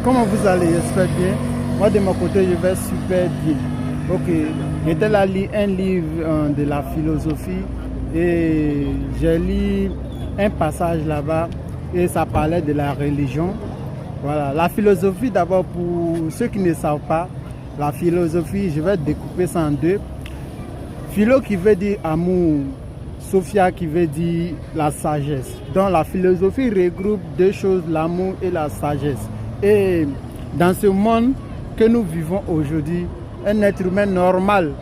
Comment vous allez? J'espère bien. Moi, de mon côté, je vais super bien. Ok, j'étais là lire un livre de la philosophie et j'ai lu un passage là-bas et ça parlait de la religion. Voilà, la philosophie d'abord pour ceux qui ne savent pas, la philosophie, je vais découper ça en deux. Philo qui veut dire amour, Sophia qui veut dire la sagesse. Donc la philosophie regroupe deux choses, l'amour et la sagesse. Et dans ce monde que nous vivons aujourd'hui, un être humain normal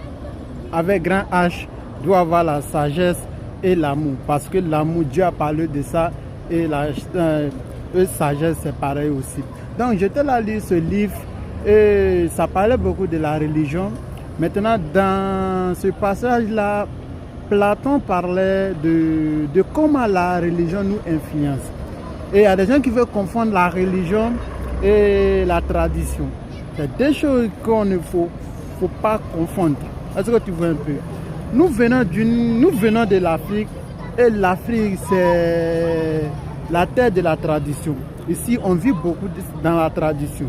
avec grand H doit avoir la sagesse et l'amour. Parce que l'amour, Dieu a parlé de ça et la sagesse c'est pareil aussi. Donc j'étais là à lire ce livre et ça parlait beaucoup de la religion. Maintenant dans ce passage-là, Platon parlait de comment la religion nous influence. Et il y a des gens qui veulent confondre la religion et la tradition. C'est deux choses qu'on ne faut pas confondre. Est-ce que tu vois un peu? Nous venons de l'Afrique et l'Afrique c'est la terre de la tradition. Ici on vit beaucoup dans la tradition.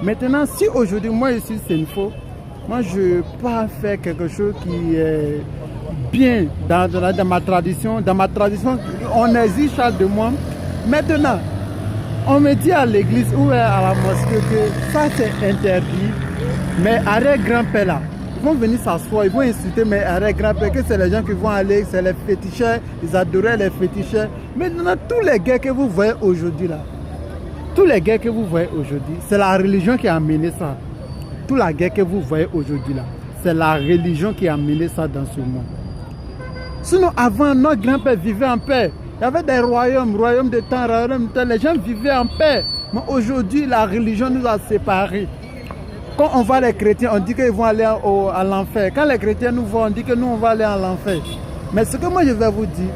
Maintenant si aujourd'hui moi je suis Senfo, moi je ne peux pas faire quelque chose qui est bien dans ma tradition. Dans ma tradition, on exige chaque de moi. Maintenant, on me dit à l'église ou à la mosquée que ça c'est interdit. Mais arrière-grand-père là, ils vont venir s'asseoir, ils vont insulter mes arrière-grand-père, que c'est les gens qui vont aller, c'est les féticheurs, ils adoraient les féticheurs. Maintenant, tous les gars que vous voyez aujourd'hui là, c'est la religion qui a amené ça. Toute la guerre que vous voyez aujourd'hui là, c'est la religion qui a amené ça dans ce monde. Sinon, avant, notre grand-père vivait en paix. Il y avait des royaumes de temps, les gens vivaient en paix. Mais aujourd'hui, la religion nous a séparés. Quand on voit les chrétiens, on dit qu'ils vont aller à l'enfer. Quand les chrétiens nous voient, on dit que nous, on va aller à l'enfer. Mais ce que moi, je vais vous dire,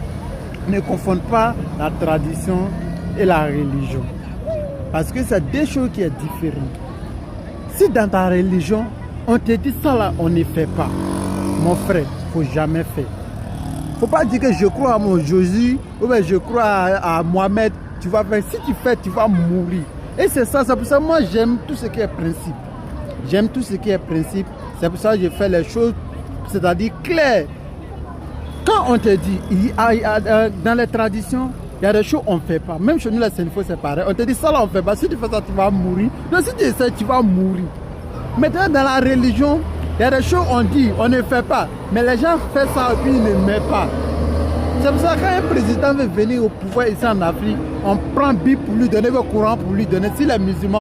ne confondez pas la tradition et la religion. Parce que c'est deux choses qui sont différentes. Si dans ta religion, on te dit ça là, on ne fait pas. Mon frère, il ne faut jamais faire. Il ne faut pas dire que je crois à mon Jésus ou bien je crois à Mohamed. Tu vas faire. Si tu fais, tu vas mourir. Et c'est ça, c'est pour ça que moi j'aime tout ce qui est principe. J'aime tout ce qui est principe. C'est pour ça que je fais les choses, c'est-à-dire claires. Quand on te dit, dans les traditions, il y a des choses qu'on ne fait pas. Même chez nous, les Senfo, c'est pareil. On te dit ça là, on ne fait pas. Si tu fais ça, tu vas mourir. Donc si tu essaies, tu vas mourir. Maintenant, dans la religion, il y a des choses qu'on dit, on ne fait pas. Mais les gens font ça et puis ils ne mettent pas. C'est pour ça que quand un président veut venir au pouvoir ici en Afrique, on prend Bible pour lui donner, le Coran pour lui donner. Si les musulmans